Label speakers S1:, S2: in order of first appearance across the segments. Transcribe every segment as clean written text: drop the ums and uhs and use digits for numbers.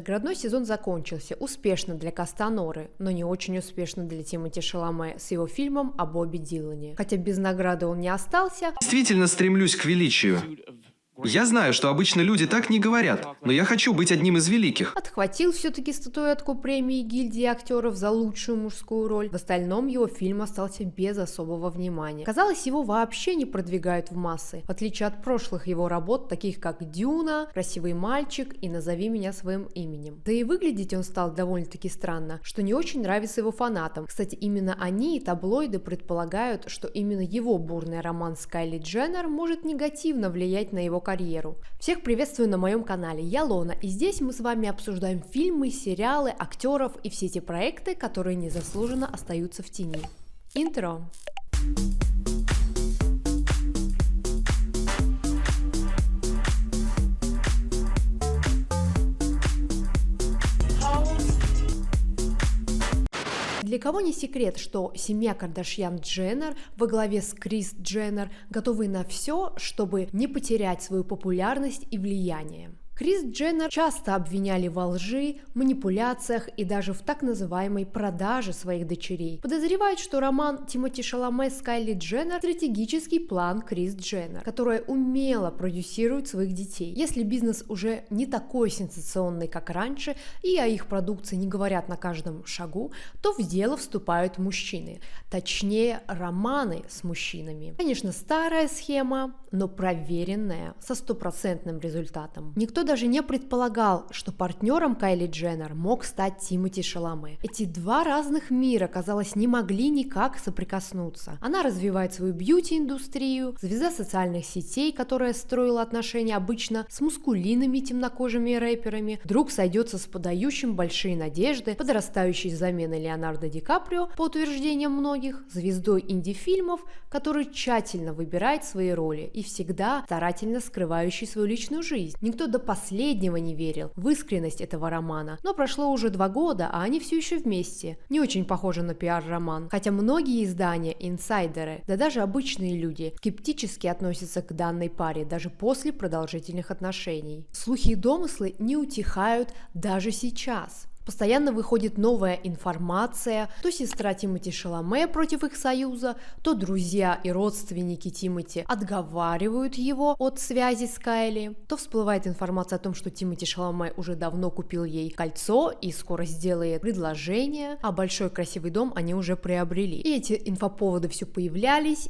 S1: Наградной сезон закончился успешно для Кастаноры, но не очень успешно для Тимоти Шаломе с его фильмом о Бобби Дилане. Хотя без награды он не остался.
S2: Действительно стремлюсь к величию. Я знаю, что обычно люди так не говорят, но я хочу быть одним из великих.
S1: Отхватил все-таки статуэтку премии гильдии актеров за лучшую мужскую роль. В остальном его фильм остался без особого внимания. Казалось, его вообще не продвигают в массы, в отличие от прошлых его работ, таких как «Дюна», «Красивый мальчик» и «Назови меня своим именем». Да и выглядеть он стал довольно-таки странно, что не очень нравится его фанатам. Кстати, именно они и таблоиды предполагают, что именно его бурный роман с Кайли Дженнер может негативно влиять на его карьеру. Всех приветствую на моем канале, я Лона, и здесь мы с вами обсуждаем фильмы, сериалы, актеров и все те проекты, которые незаслуженно остаются в тени. Интро. Для кого не секрет, что семья Кардашьян-Дженнер во главе с Крис Дженнер готовы на все, чтобы не потерять свою популярность и влияние. Крис Дженнер часто обвиняли во лжи, манипуляциях и даже в так называемой продаже своих дочерей. Подозревают, что роман Тимоти Шаломе с Кайли Дженнер – стратегический план Крис Дженнер, которая умело продюсирует своих детей. Если бизнес уже не такой сенсационный, как раньше, и о их продукции не говорят на каждом шагу, то в дело вступают мужчины, точнее романы с мужчинами. Конечно, старая схема, но проверенная, со стопроцентным результатом. Никто даже не предполагал, что партнером Кайли Дженнер мог стать Тимоти Шаломе. Эти два разных мира, казалось, не могли никак соприкоснуться. Она развивает свою бьюти-индустрию, звезда социальных сетей, которая строила отношения обычно с мускулинными темнокожими рэперами, вдруг сойдется с подающим большие надежды, подрастающей заменой Леонардо Ди Каприо, по утверждениям многих, звездой инди-фильмов, который тщательно выбирает свои роли и всегда старательно скрывающий свою личную жизнь. Никто до последнего не верил в искренность этого романа, но прошло уже 2 года, а они все еще вместе. Не очень похоже на пиар-роман, хотя многие издания, инсайдеры, да даже обычные люди скептически относятся к данной паре даже после продолжительных отношений. Слухи и домыслы не утихают даже сейчас. Постоянно выходит новая информация, то сестра Тимоти Шаломе против их союза, то друзья и родственники Тимоти отговаривают его от связи с Кайли, то всплывает информация о том, что Тимоти Шаломе уже давно купил ей кольцо и скоро сделает предложение, а большой красивый дом они уже приобрели. И эти инфоповоды все появлялись,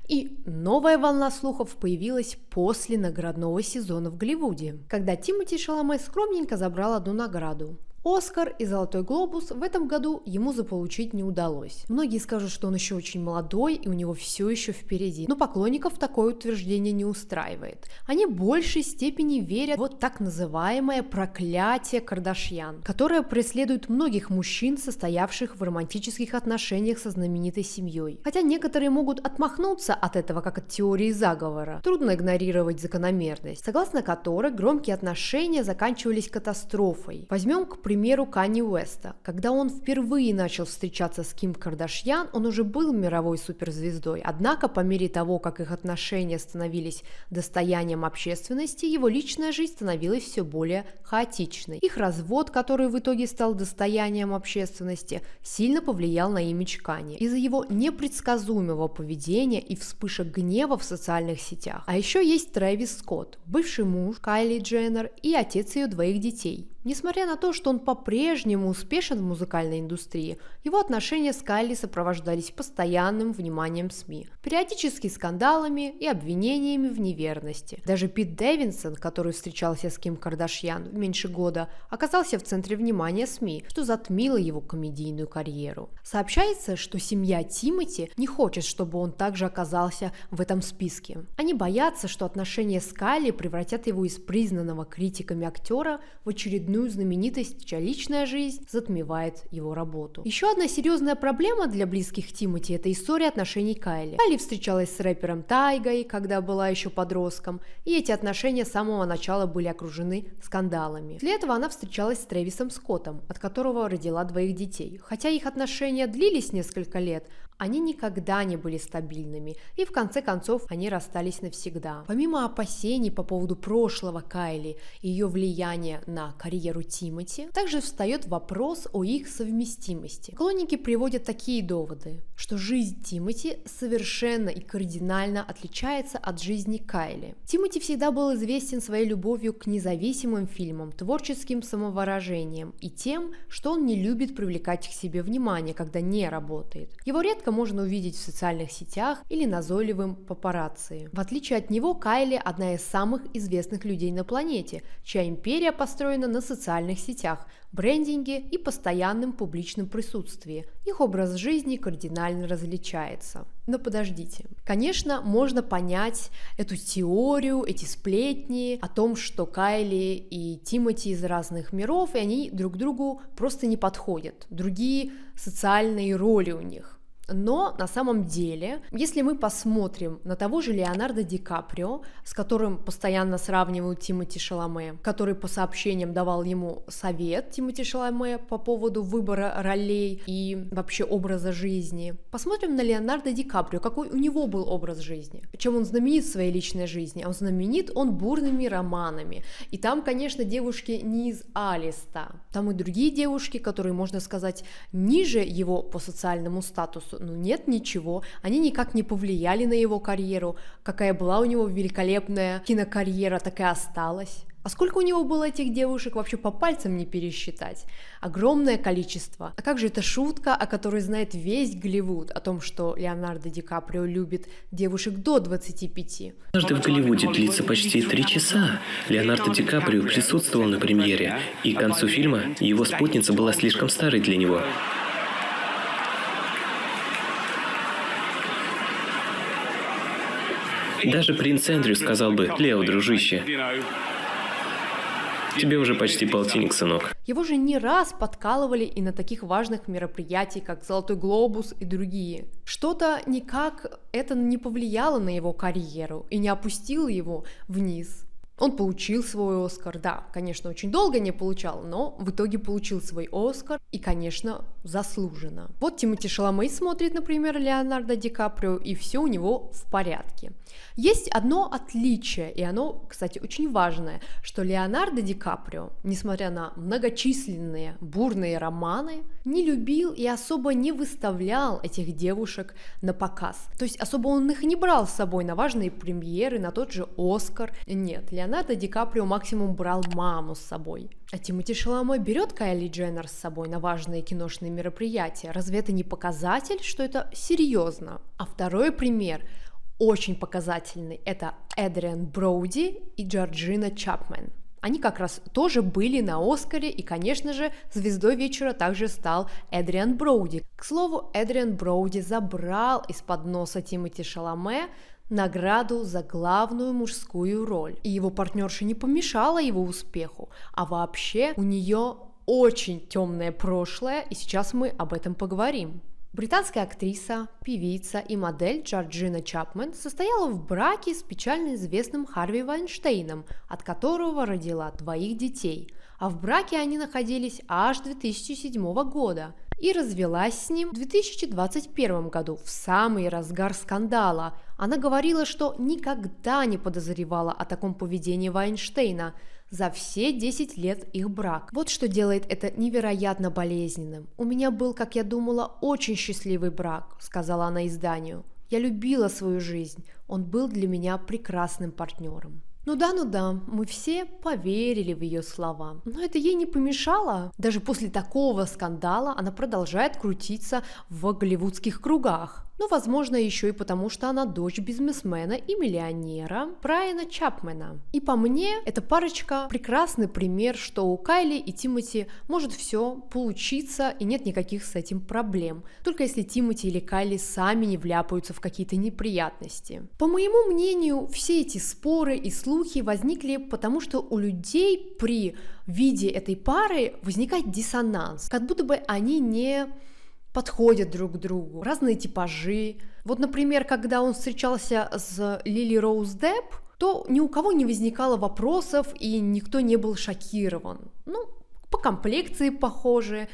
S1: и новая волна слухов появилась после наградного сезона в Голливуде, когда Тимоти Шаломе скромненько забрал одну награду. Оскар и Золотой глобус в этом году ему заполучить не удалось. Многие скажут, что он еще очень молодой и у него все еще впереди, но поклонников такое утверждение не устраивает. Они в большей степени верят в так называемое проклятие Кардашьян, которое преследует многих мужчин, состоявших в романтических отношениях со знаменитой семьей. Хотя некоторые могут отмахнуться от этого как от теории заговора. Трудно игнорировать закономерность, согласно которой громкие отношения заканчивались катастрофой. Возьмем, к примеру, Канье Уэста. Когда он впервые начал встречаться с Ким Кардашьян, он уже был мировой суперзвездой. Однако, по мере того, как их отношения становились достоянием общественности, его личная жизнь становилась все более хаотичной. Их развод, который в итоге стал достоянием общественности, сильно повлиял на имидж Канье из-за его непредсказуемого поведения и вспышек гнева в социальных сетях. А еще есть Трэвис Скотт, бывший муж Кайли Дженнер и отец ее 2 детей. Несмотря на то, что он по-прежнему успешен в музыкальной индустрии, его отношения с Кайли сопровождались постоянным вниманием СМИ, периодически скандалами и обвинениями в неверности. Даже Пит Дэвидсон, который встречался с Ким Кардашьян меньше года, оказался в центре внимания СМИ, что затмило его комедийную карьеру. Сообщается, что семья Тимоти не хочет, чтобы он также оказался в этом списке. Они боятся, что отношения с Кайли превратят его из признанного критиками актера в очередную знаменитость, чья личная жизнь затмевает его работу. Еще одна серьезная проблема для близких Тимоти – это история отношений Кайли. Кайли встречалась с рэпером Тайгой, когда была еще подростком, и эти отношения с самого начала были окружены скандалами. Для этого она встречалась с Трэвисом Скоттом, от которого родила 2 детей. Хотя их отношения длились несколько лет, они никогда не были стабильными, и в конце концов они расстались навсегда. Помимо опасений по поводу прошлого Кайли и ее влияния на карьеру Тимоти, также встает вопрос о их совместимости. Поклонники приводят такие доводы, что жизнь Тимоти совершенно и кардинально отличается от жизни Кайли. Тимоти всегда был известен своей любовью к независимым фильмам, творческим самовыражением и тем, что он не любит привлекать к себе внимание, когда не работает. Его редко можно увидеть в социальных сетях или назойливым папарацци. В отличие от него, Кайли – одна из самых известных людей на планете, чья империя построена на социальных сетях, брендинге и постоянном публичном присутствии. Их образ жизни кардинально различается. Но подождите. Конечно, можно понять эту теорию, эти сплетни о том, что Кайли и Тимоти из разных миров, и они друг другу просто не подходят. Другие социальные роли у них. Но на самом деле, если мы посмотрим на того же Леонардо Ди Каприо, с которым постоянно сравнивают Тимоти Шаломе, который по сообщениям давал ему совет Тимоти Шаломе по поводу выбора ролей и вообще образа жизни, посмотрим на Леонардо Ди Каприо, какой у него был образ жизни, чем он знаменит в своей личной жизни. Он знаменит бурными романами, и там, конечно, девушки не из А-листа, там и другие девушки, которые, можно сказать, ниже его по социальному статусу. Ну нет ничего, они никак не повлияли на его карьеру, какая была у него великолепная кинокарьера, так и осталась. А сколько у него было этих девушек, вообще по пальцам не пересчитать. Огромное количество. А как же эта шутка, о которой знает весь Голливуд, о том, что Леонардо Ди Каприо любит девушек до 25?
S3: Однажды в Голливуде длится почти 3 часа. Леонардо Ди Каприо присутствовал на премьере, и к концу фильма его спутница была слишком старой для него. Даже принц Эндрю сказал бы: «Лео, дружище, тебе уже почти полтинник, сынок».
S1: Его же не раз подкалывали и на таких важных мероприятиях, как «Золотой глобус» и другие. Что-то никак это не повлияло на его карьеру и не опустило его вниз. Он получил свой Оскар, да, конечно, очень долго не получал, но в итоге получил свой Оскар и, конечно, заслуженно. Вот Тимоти Шаломе смотрит, например, Леонардо Ди Каприо, и все у него в порядке. Есть одно отличие, и оно, кстати, очень важное, что Леонардо Ди Каприо, несмотря на многочисленные бурные романы, не любил и особо не выставлял этих девушек на показ. То есть особо он их не брал с собой на важные премьеры, на тот же Оскар. Нет, Леонардо Ди Каприо максимум брал маму с собой. А Тимоти Шаломе берет Кайли Дженнер с собой на важные киношные мероприятия. Разве это не показатель, что это серьезно? А второй пример очень показательный – это Эдриан Броуди и Джорджина Чапман. Они как раз тоже были на Оскаре, и, конечно же, звездой вечера также стал Эдриан Броуди. К слову, Эдриан Броуди забрал из-под носа Тимоти Шаломе награду за главную мужскую роль. И его партнерша не помешала его успеху, а вообще у нее очень темное прошлое, и сейчас мы об этом поговорим. Британская актриса, певица и модель Джорджина Чапман состояла в браке с печально известным Харви Вайнштейном, от которого родила 2 детей. А в браке они находились аж 2007 года и развелась с ним в 2021 году, в самый разгар скандала. Она говорила, что никогда не подозревала о таком поведении Вайнштейна за все 10 лет их брак. Вот что делает это невероятно болезненным. «У меня был, как я думала, очень счастливый брак», — сказала она изданию. «Я любила свою жизнь, он был для меня прекрасным партнером». Ну да, мы все поверили в ее слова, но это ей не помешало. Даже после такого скандала она продолжает крутиться в голливудских кругах. Ну, возможно, еще и потому, что она дочь бизнесмена и миллионера Брайана Чапмана. И по мне, эта парочка прекрасный пример, что у Кайли и Тимоти может все получиться и нет никаких с этим проблем. Только если Тимоти или Кайли сами не вляпаются в какие-то неприятности. По моему мнению, все эти споры и слухи возникли потому, что у людей при виде этой пары возникает диссонанс. Как будто бы они не подходят друг к другу, разные типажи. Вот, например, когда он встречался с Лили Роуз Депп, то ни у кого не возникало вопросов и никто не был шокирован. Ну, по комплекции похожи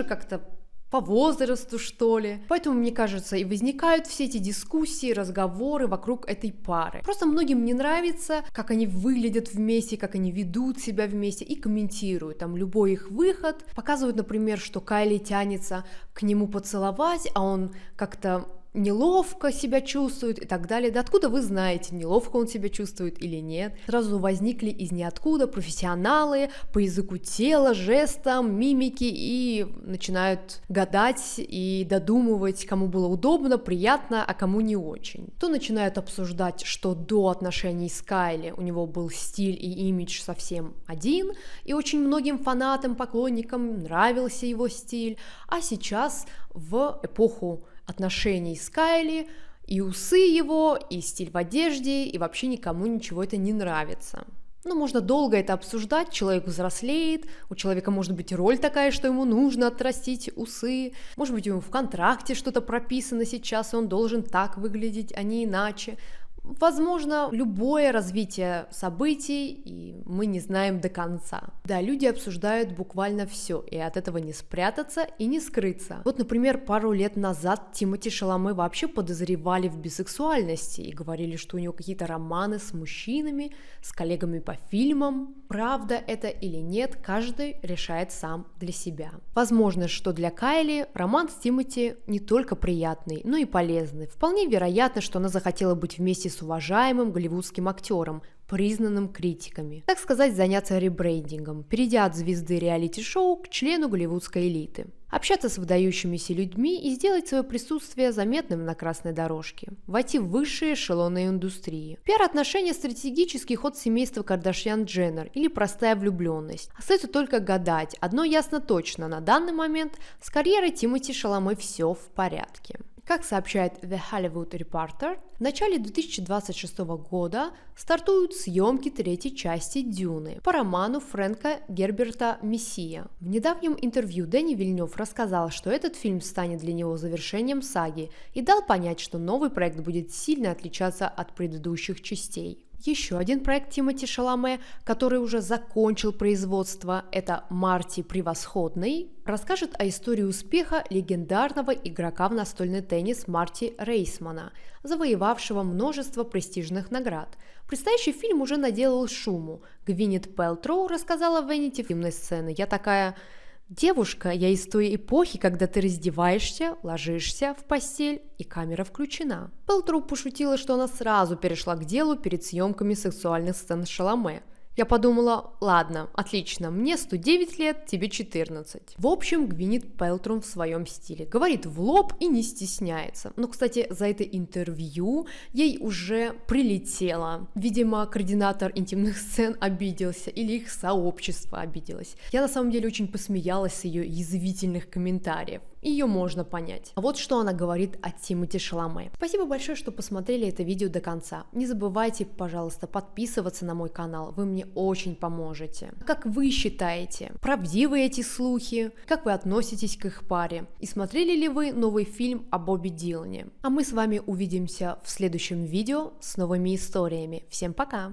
S1: как-то по возрасту, что ли. Поэтому, мне кажется, и возникают все эти дискуссии, разговоры вокруг этой пары. Просто многим не нравится, как они выглядят вместе, как они ведут себя вместе и комментируют. Там любой их выход. Показывают, например, что Кайли тянется к нему поцеловать, а он как-то неловко себя чувствует и так далее. Да откуда вы знаете, неловко он себя чувствует или нет? Сразу возникли из ниоткуда профессионалы по языку тела, жестам, мимике и начинают гадать и додумывать, кому было удобно, приятно, а кому не очень. То начинают обсуждать, что до отношений с Кайли у него был стиль и имидж совсем один, и очень многим фанатам, поклонникам нравился его стиль, а сейчас в эпоху отношений с Кайли и усы его, и стиль в одежде, и вообще никому ничего это не нравится. Ну, можно долго это обсуждать, человек взрослеет, у человека может быть роль такая, что ему нужно отрастить усы, может быть, ему в контракте что-то прописано сейчас, и он должен так выглядеть, а не иначе. Возможно, любое развитие событий, и мы не знаем до конца. Да, люди обсуждают буквально все, и от этого не спрятаться и не скрыться. Вот, например, пару лет назад Тимоти Шаломе вообще подозревали в бисексуальности и говорили, что у него какие-то романы с мужчинами, с коллегами по фильмам. Правда это или нет, каждый решает сам для себя. Возможно, что для Кайли роман с Тимоти не только приятный, но и полезный. Вполне вероятно, что она захотела быть вместе с уважаемым голливудским актером, признанным критиками. Так сказать, заняться ребрендингом, перейдя от звезды реалити-шоу к члену голливудской элиты. Общаться с выдающимися людьми и сделать свое присутствие заметным на красной дорожке. Войти в высшие эшелоны индустрии. Пиар-отношения – стратегический ход семейства Кардашьян-Дженнер или простая влюбленность. Остается только гадать. Одно ясно точно, на данный момент с карьерой Тимоти Шаломе все в порядке. Как сообщает The Hollywood Reporter, в начале 2026 года стартуют съемки третьей части «Дюны» по роману Фрэнка Герберта «Мессия». В недавнем интервью Дэнни Вильнёв рассказал, что этот фильм станет для него завершением саги и дал понять, что новый проект будет сильно отличаться от предыдущих частей. Еще один проект Тимоти Шаломе, который уже закончил производство, это «Марти Превосходный», расскажет о истории успеха легендарного игрока в настольный теннис Марти Рейсмана, завоевавшего множество престижных наград. Предстоящий фильм уже наделал шуму. Гвинет Пэлтроу рассказала в Vanity интимной сцены: «Я такая... девушка, я из той эпохи, когда ты раздеваешься, ложишься в постель, и камера включена». Пэлтроу пошутила, что она сразу перешла к делу перед съемками сексуальных сцен с Шаломе. Я подумала, ладно, отлично, мне 109 лет, тебе 14. В общем, Гвинет Пэлтроу в своем стиле. Говорит в лоб и не стесняется. Но, кстати, за это интервью ей уже прилетело. Видимо, координатор интимных сцен обиделся, или их сообщество обиделось. Я на самом деле очень посмеялась с ее язвительных комментариев. Ее можно понять. А вот что она говорит о Тимоти Шаломе. Спасибо большое, что посмотрели это видео до конца. Не забывайте, пожалуйста, подписываться на мой канал. Вы мне очень поможете. Как вы считаете, правдивы эти слухи? Как вы относитесь к их паре? И смотрели ли вы новый фильм о Бобби Дилане? А мы с вами увидимся в следующем видео с новыми историями. Всем пока!